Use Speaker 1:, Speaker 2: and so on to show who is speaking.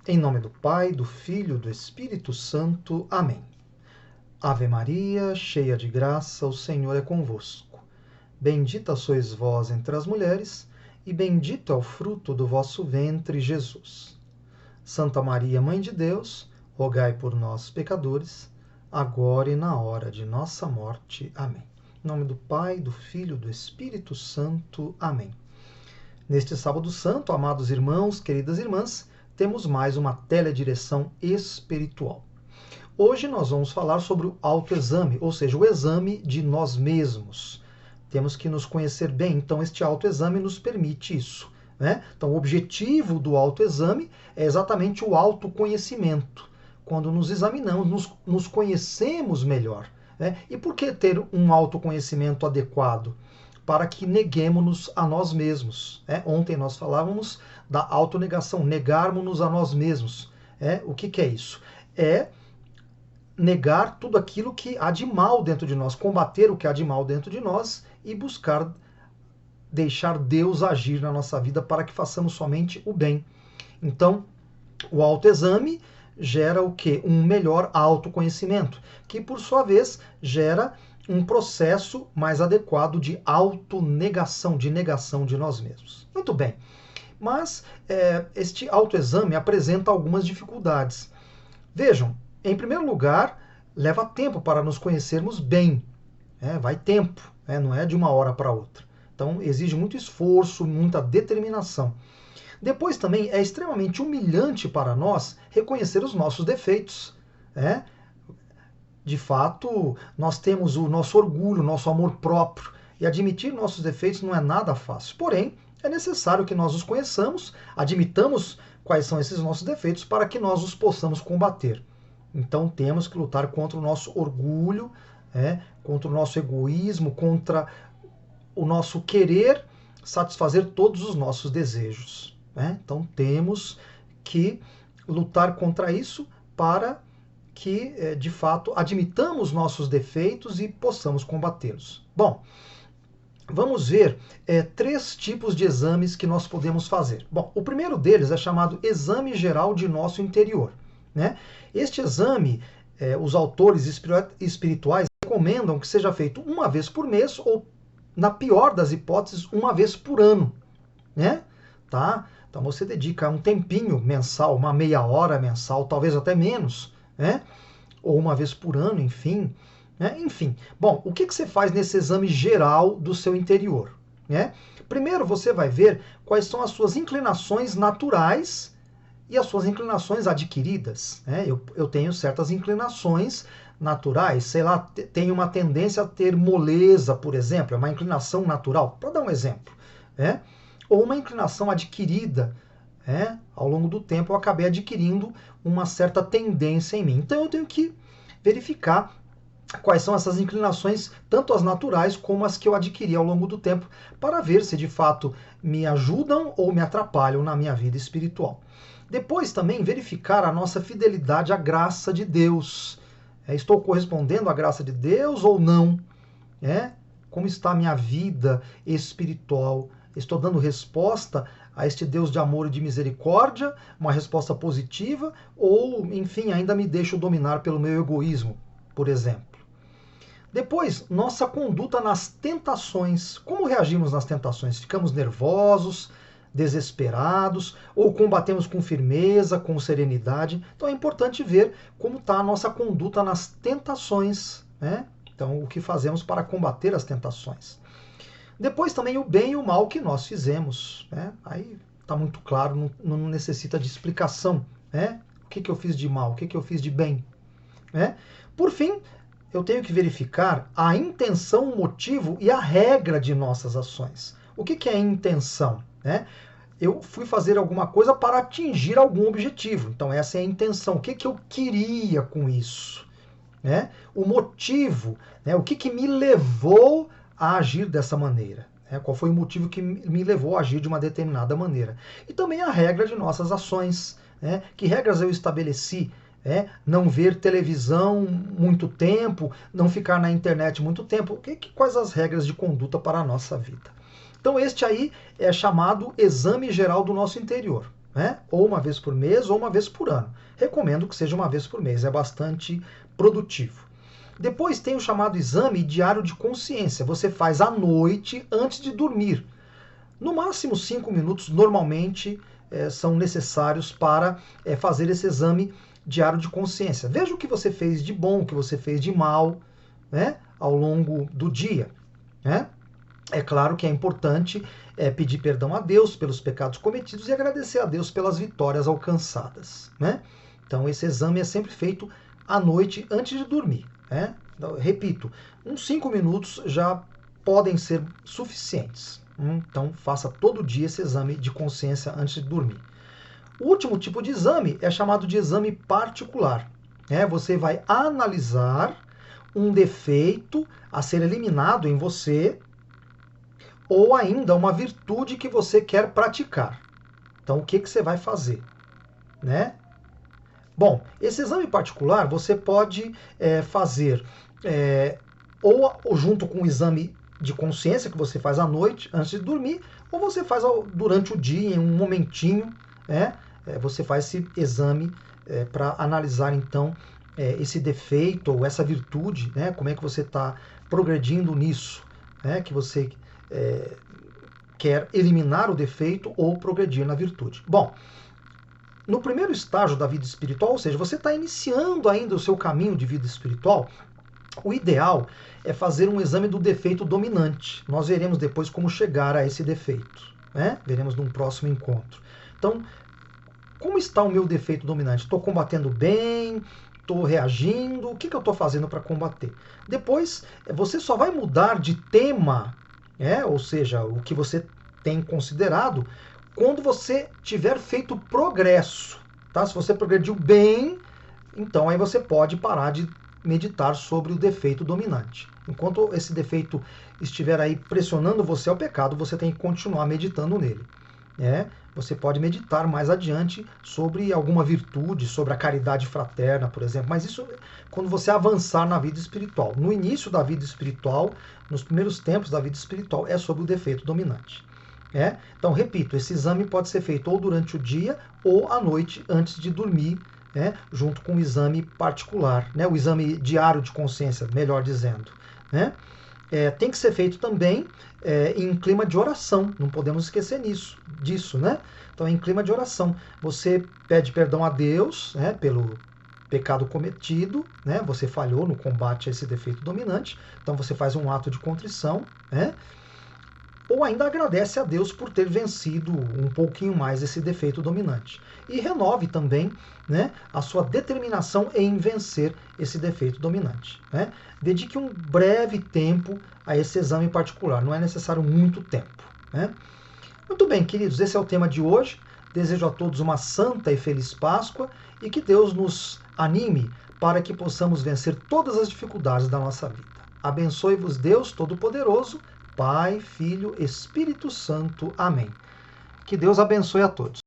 Speaker 1: Em nome do Pai, do Filho e do Espírito Santo. Amém. Ave Maria, cheia de graça, o Senhor é convosco. Bendita sois vós entre as mulheres, e bendito é o fruto do vosso ventre, Jesus. Santa Maria, Mãe de Deus, rogai por nós, pecadores, agora e na hora de nossa morte. Amém. Em nome do Pai, do Filho e do Espírito Santo. Amém. Neste Sábado Santo, amados irmãos, queridas irmãs, temos mais uma teledireção espiritual. Hoje nós vamos falar sobre o autoexame, ou seja, o exame de nós mesmos. Temos que nos conhecer bem, então este autoexame nos permite isso, né? Então o objetivo do autoexame é exatamente o autoconhecimento. Quando nos examinamos, nos conhecemos melhor, né? E por que ter um autoconhecimento adequado? Para que neguemos-nos a nós mesmos. Ontem nós falávamos da autonegação, negarmos-nos a nós mesmos. O que é isso? É negar tudo aquilo que há de mal dentro de nós, combater o que há de mal dentro de nós e buscar deixar Deus agir na nossa vida para que façamos somente o bem. Então, o autoexame gera o quê? Um melhor autoconhecimento, que por sua vez gera um processo mais adequado de autonegação, de negação de nós mesmos. Muito bem, mas este autoexame apresenta algumas dificuldades. Vejam, em primeiro lugar, leva tempo para nos conhecermos bem. Vai tempo, não é de uma hora para outra. Então exige muito esforço, muita determinação. Depois também é extremamente humilhante para nós reconhecer os nossos defeitos. De fato, nós temos o nosso orgulho, o nosso amor próprio, e admitir nossos defeitos não é nada fácil. Porém, é necessário que nós os conheçamos, admitamos quais são esses nossos defeitos para que nós os possamos combater. Então temos que lutar contra o nosso orgulho, contra o nosso egoísmo, contra o nosso querer satisfazer todos os nossos desejos. Então temos que lutar contra isso para que, de fato, admitamos nossos defeitos e possamos combatê-los. Bom, vamos ver 3 tipos de exames que nós podemos fazer. Bom, o primeiro deles é chamado Exame Geral de Nosso Interior. Este exame, os autores espirituais recomendam que seja feito uma vez por mês ou, na pior das hipóteses, uma vez por ano. Tá? Então você dedica um tempinho mensal, uma meia hora mensal, talvez até menos, ou uma vez por ano, enfim. Enfim, bom, o que você faz nesse exame geral do seu interior? Primeiro você vai ver quais são as suas inclinações naturais e as suas inclinações adquiridas. Eu tenho certas inclinações naturais, sei lá, tenho uma tendência a ter moleza, por exemplo, é uma inclinação natural, para dar um exemplo. Ou uma inclinação adquirida. Ao longo do tempo eu acabei adquirindo uma certa tendência em mim. Então eu tenho que verificar quais são essas inclinações, tanto as naturais como as que eu adquiri ao longo do tempo, para ver se de fato me ajudam ou me atrapalham na minha vida espiritual. Depois também verificar a nossa fidelidade à graça de Deus. Estou correspondendo à graça de Deus ou não? Como está a minha vida espiritual? Estou dando resposta a este Deus de amor e de misericórdia, uma resposta positiva, ou, enfim, ainda me deixo dominar pelo meu egoísmo, por exemplo. Depois, nossa conduta nas tentações. Como reagimos nas tentações? Ficamos nervosos, desesperados, ou combatemos com firmeza, com serenidade? Então é importante ver como está a nossa conduta nas tentações. Então, o que fazemos para combater as tentações. Depois também o bem e o mal que nós fizemos. Aí está muito claro, não necessita de explicação. O que eu fiz de mal, o que eu fiz de bem. Por fim, eu tenho que verificar a intenção, o motivo e a regra de nossas ações. O que é a intenção? Eu fui fazer alguma coisa para atingir algum objetivo. Então essa é a intenção. O que eu queria com isso? O motivo, o que me levou a agir dessa maneira. Qual foi o motivo que me levou a agir de uma determinada maneira. E também a regra de nossas ações. Que regras eu estabeleci? Não ver televisão muito tempo, não ficar na internet muito tempo. Quais as regras de conduta para a nossa vida? Então este aí é chamado Exame Geral do Nosso Interior. né? Ou uma vez por mês ou uma vez por ano. Recomendo que seja uma vez por mês, é bastante produtivo. Depois tem o chamado exame diário de consciência. Você faz à noite antes de dormir. No máximo 5 minutos, normalmente, são necessários para fazer esse exame diário de consciência. Veja o que você fez de bom, o que você fez de mal, né, ao longo do dia. Né? É claro que é importante pedir perdão a Deus pelos pecados cometidos e agradecer a Deus pelas vitórias alcançadas. Né? Então esse exame é sempre feito à noite antes de dormir. Né? Então, repito, uns 5 minutos já podem ser suficientes. Então faça todo dia esse exame de consciência antes de dormir. O último tipo de exame é chamado de exame particular. Você vai analisar um defeito a ser eliminado em você ou ainda uma virtude que você quer praticar. Então o que você vai fazer? Né? Bom, esse exame particular você pode fazer ou junto com o exame de consciência que você faz à noite, antes de dormir, ou você faz durante o dia, em um momentinho, você faz esse exame para analisar então esse defeito ou essa virtude, como é que você está progredindo nisso, que você quer eliminar o defeito ou progredir na virtude. Bom, no primeiro estágio da vida espiritual, ou seja, você está iniciando ainda o seu caminho de vida espiritual, o ideal é fazer um exame do defeito dominante. Nós veremos depois como chegar a esse defeito. Veremos num próximo encontro. Então, como está o meu defeito dominante? Estou combatendo bem? Estou reagindo? O que eu estou fazendo para combater? Depois, você só vai mudar de tema, ou seja, o que você tem considerado, quando você tiver feito progresso. Tá? Se você progrediu bem, então aí você pode parar de meditar sobre o defeito dominante. Enquanto esse defeito estiver aí pressionando você ao pecado, você tem que continuar meditando nele. Você pode meditar mais adiante sobre alguma virtude, sobre a caridade fraterna, por exemplo, mas isso quando você avançar na vida espiritual. No início da vida espiritual, nos primeiros tempos da vida espiritual, é sobre o defeito dominante. Então, repito, esse exame pode ser feito ou durante o dia ou à noite antes de dormir, junto com o exame particular, o exame diário de consciência, melhor dizendo. Tem que ser feito também em clima de oração, não podemos esquecer disso. Então, em clima de oração, você pede perdão a Deus pelo pecado cometido, você falhou no combate a esse defeito dominante, então você faz um ato de contrição, ou ainda agradece a Deus por ter vencido um pouquinho mais esse defeito dominante. E renove também a sua determinação em vencer esse defeito dominante. Dedique um breve tempo a esse exame particular, não é necessário muito tempo. Muito bem, queridos, esse é o tema de hoje. Desejo a todos uma santa e feliz Páscoa e que Deus nos anime para que possamos vencer todas as dificuldades da nossa vida. Abençoe-vos Deus Todo-Poderoso, Pai, Filho, Espírito Santo. Amém. Que Deus abençoe a todos.